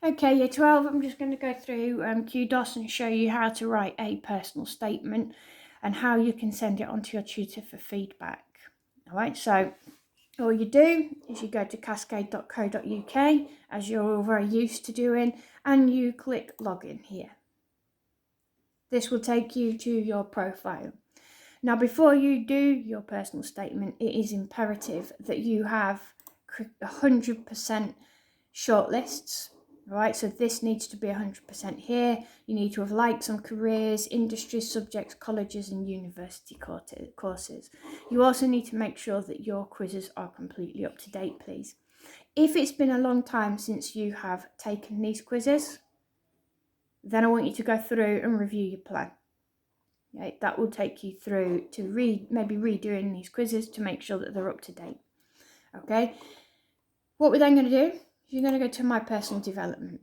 Okay, year 12, I'm just going to go through QDOS and show you how to write a personal statement and how you can send it on to your tutor for feedback. All right, so all you do is you go to cascade.co.uk, as you're all very used to doing, and you click login here. This will take you to your profile. Now, before you do your personal statement, it is imperative that you have 100% shortlists. All right, so this needs to be 100% here. You need to have liked some careers, industries, subjects, colleges, and university courses. You also need to make sure that your quizzes are completely up to date, please. If it's been a long time since you have taken these quizzes, then I want you to go through and review your plan. Okay, that will take you through to maybe redoing these quizzes to make sure that they're up to date. Okay, what we're then going to do is you're going to go to My Personal Development.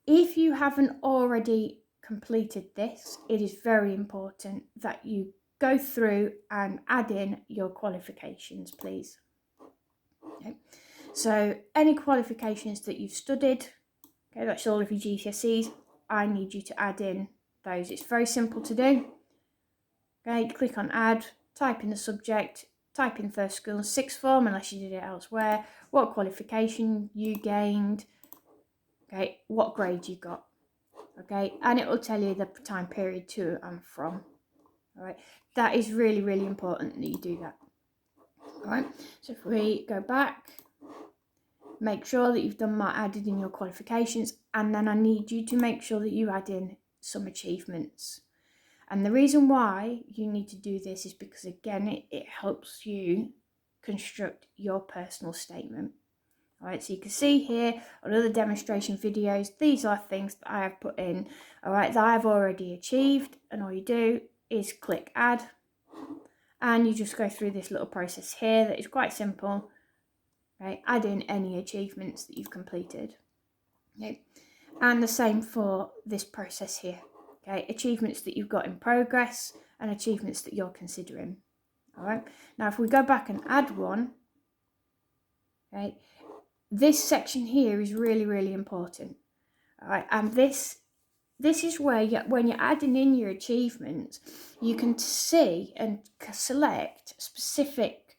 If you haven't already completed this, it is very important that you go through and add in your qualifications, please. Okay. So any qualifications that you've studied, okay, that's all of your GCSEs, I need you to add in those. It's very simple to do. Okay, click on add, type in the subject, type in first school and sixth form unless you did it elsewhere, what qualification you gained, okay, what grade you got, okay, and it will tell you the time period to and from. All right, that is really, really important that you do that. All right, so if we go back, make sure that you've done added in your qualifications, and then I need you to make sure that you add in some achievements. And the reason why you need to do this is because, again, it helps you construct your personal statement. All right, so you can see here on other demonstration videos, these are things that I have put in, all right, that I've already achieved. And all you do is click add, and you just go through this little process here that is quite simple. Right, add in any achievements that you've completed. Okay, and the same for this process here. Okay, achievements that you've got in progress and achievements that you're considering. All right, now if we go back and add one, okay, this section here is really, really important. All right, and this is where when you're adding in your achievements, you can see and select specific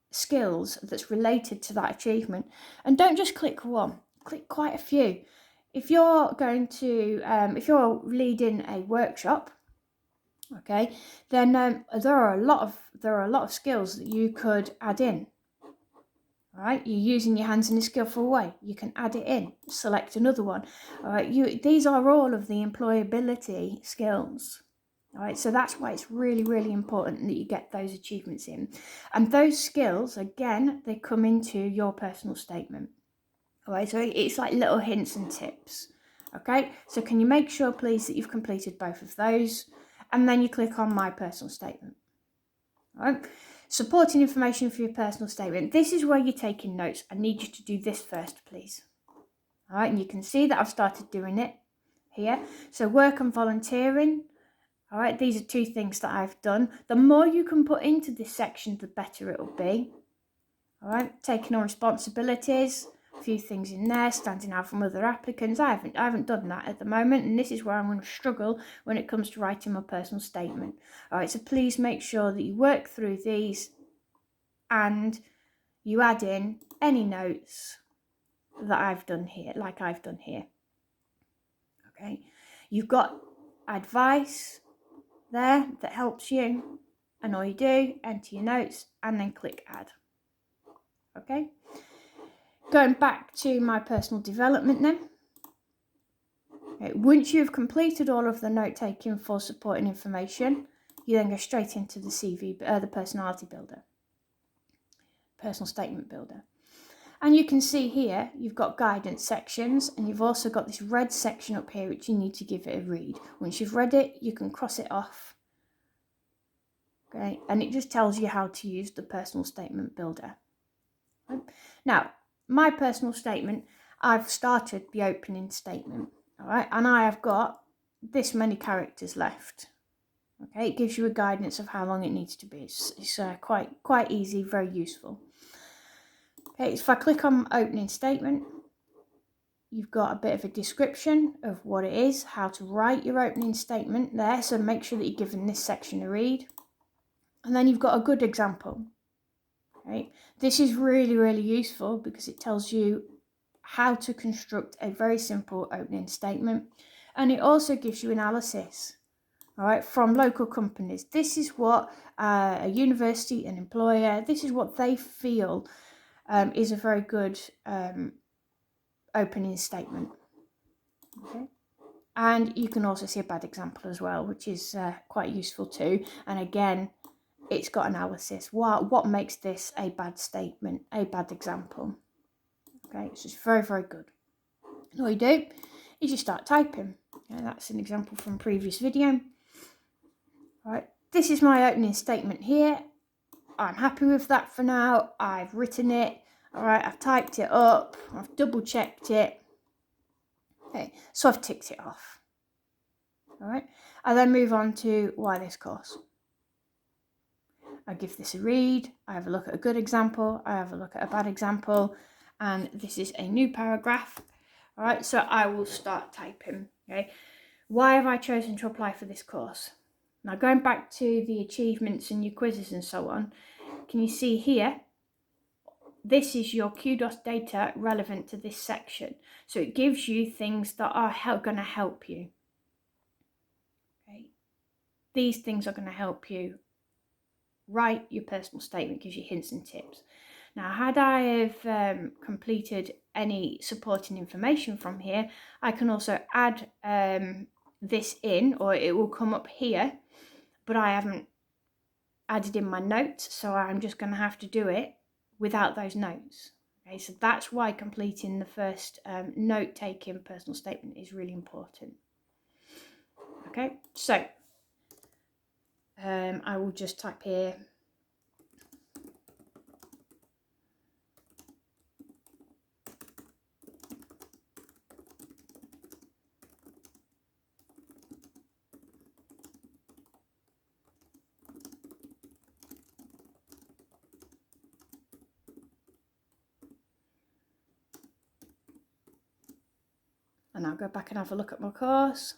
skills that's related to that achievement. And don't just click one, click quite a few. If you're going to, if you're leading a workshop, okay, then there are a lot of skills that you could add in. All right, you're using your hands in a skillful way. You can add it in. Select another one. All right, these are all of the employability skills. All right, so that's why it's really, really important that you get those achievements in. And those skills, again, they come into your personal statement. All right, so it's like little hints and tips. Okay, so can you make sure, please, that you've completed both of those? And then you click on My Personal Statement. All right, supporting information for your personal statement. This is where you're taking notes. I need you to do this first, please. All right, and you can see that I've started doing it here. So work and volunteering. All right, these are two things that I've done. The more you can put into this section, the better it will be. All right, taking on responsibilities, a few things in there, standing out from other applicants. I haven't done that at the moment, and this is where I'm going to struggle when it comes to writing my personal statement. All right, so please make sure that you work through these and you add in any notes that I've done here, like I've done here. Okay, you've got advice there that helps you, and all you do, enter your notes and then click add. Okay, going back to My Personal Development then. Okay, once you've completed all of the note taking for supporting information, you then go straight into the CV, the personality builder, personal statement builder. And you can see here, you've got guidance sections, and you've also got this red section up here, which you need to give it a read. Once you've read it, you can cross it off. Okay, and it just tells you how to use the personal statement builder. Right. Now, my personal statement, I've started the opening statement, all right, and I have got this many characters left. Okay, it gives you a guidance of how long it needs to be. It's quite easy, very useful. Okay, so if I click on opening statement, you've got a bit of a description of what it is, how to write your opening statement there. So make sure that you're giving this section a read. And then you've got a good example. Right? This is really, really useful because it tells you how to construct a very simple opening statement. And it also gives you analysis, all right, from local companies. This is what a university, an employer, this is what they feel is a very good opening statement. Okay. And you can also see a bad example as well, which is quite useful too. And again, it's got analysis. What makes this a bad statement, a bad example? Okay, it's just very, very good. And all you do is you start typing. Okay, that's an example from a previous video. All right, this is my opening statement here. I'm happy with that for now. I've written it. All right, I've typed it up. I've double checked it. Okay, so I've ticked it off. All right, I then move on to why this course. I give this a read. I have a look at a good example. I have a look at a bad example. And this is a new paragraph. All right, so I will start typing. Okay, why have I chosen to apply for this course? Now, going back to the achievements and your quizzes and so on, can you see here? This is your QDOS data relevant to this section. So it gives you things that are going to help you. Okay, these things are going to help you write your personal statement, gives you hints and tips. Now, had I have completed any supporting information from here, I can also add this in, or it will come up here, but I haven't added in my notes, so I'm just going to have to do it without those notes. Okay, so that's why completing the first note-taking personal statement is really important. Okay, so I will just type here. And I'll go back and have a look at my course.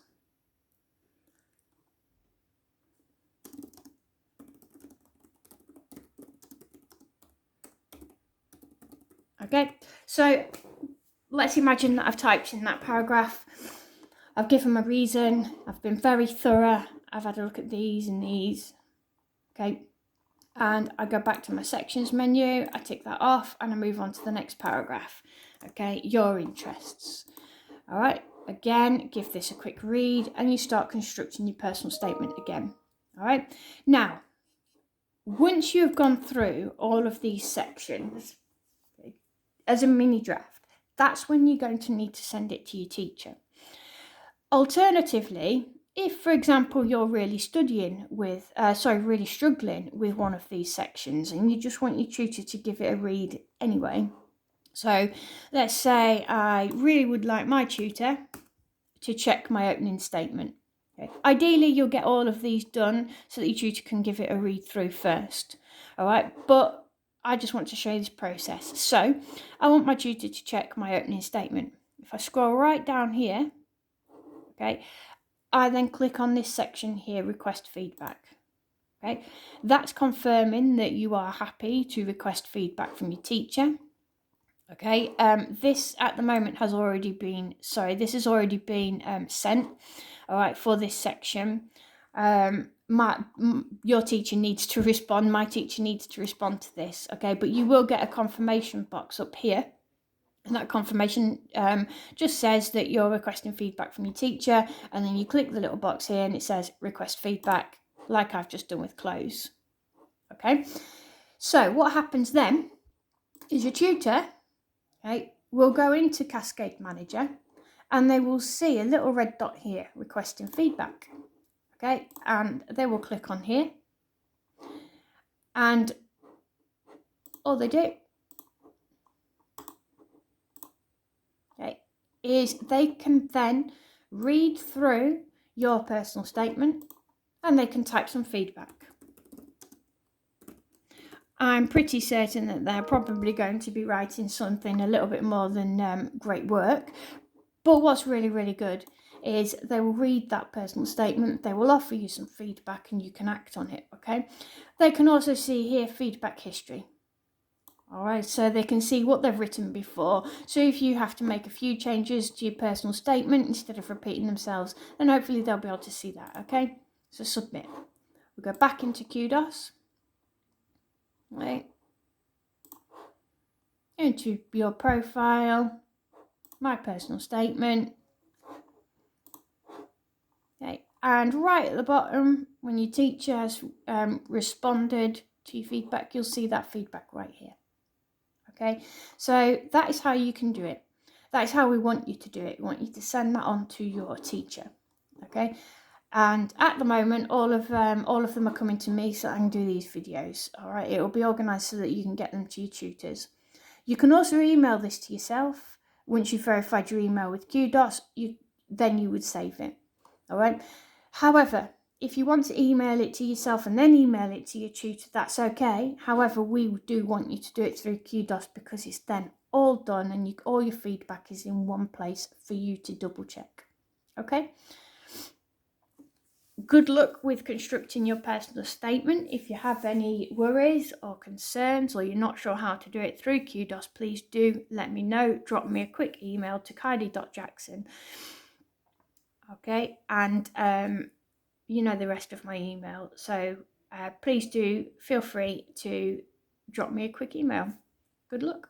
Okay, so let's imagine that I've typed in that paragraph. I've given my reason. I've been very thorough. I've had a look at these and these. Okay, and I go back to my sections menu. I tick that off and I move on to the next paragraph. Okay, your interests. All right, again, give this a quick read and you start constructing your personal statement again. All right, now, once you've gone through all of these sections as a mini draft, that's when you're going to need to send it to your teacher. Alternatively, if, for example, you're really struggling with one of these sections and you just want your tutor to give it a read anyway. So let's say I really would like my tutor to check my opening statement. Okay. Ideally, you'll get all of these done so that your tutor can give it a read through first. All right, but I just want to show you this process. So I want my tutor to check my opening statement. If I scroll right down here, okay, I then click on this section here, request feedback. Okay, that's confirming that you are happy to request feedback from your teacher. Okay, this at the moment has already been, this has already been sent, all right, for this section. Your teacher needs to respond, my teacher needs to respond to this, okay, but you will get a confirmation box up here. And that confirmation just says that you're requesting feedback from your teacher, and then you click the little box here and it says request feedback, like I've just done with close. Okay, so what happens then is your tutor, okay, will go into Cascade Manager and they will see a little red dot here requesting feedback. Okay, and they will click on here and all they do, okay, is they can then read through your personal statement and they can type some feedback. I'm pretty certain that they're probably going to be writing something a little bit more than great work, But what's really, really good is they will read that personal statement, they will offer you some feedback, and you can act on it, okay? They can also see here feedback history. All right, so they can see what they've written before. So if you have to make a few changes to your personal statement instead of repeating themselves, then hopefully they'll be able to see that, okay? So submit. We'll go back into Kudos, right? Into your profile, my personal statement. Okay, and right at the bottom, when your teacher has responded to your feedback, you'll see that feedback right here. Okay, so that is how you can do it. That is how we want you to do it. We want you to send that on to your teacher. Okay, and at the moment, all of them are coming to me, so I can do these videos. All right, it will be organised so that you can get them to your tutors. You can also email this to yourself. Once you've verified your email with Kudos, then you would save it. All right. However, if you want to email it to yourself and then email it to your tutor, that's okay. However, we do want you to do it through Kudos because it's then all done and all your feedback is in one place for you to double check. Okay. Good luck with constructing your personal statement. If you have any worries or concerns, or you're not sure how to do it through Kudos, please do let me know. Drop me a quick email to kylie.jackson. Okay, and you know the rest of my email, so please do feel free to drop me a quick email. Good luck.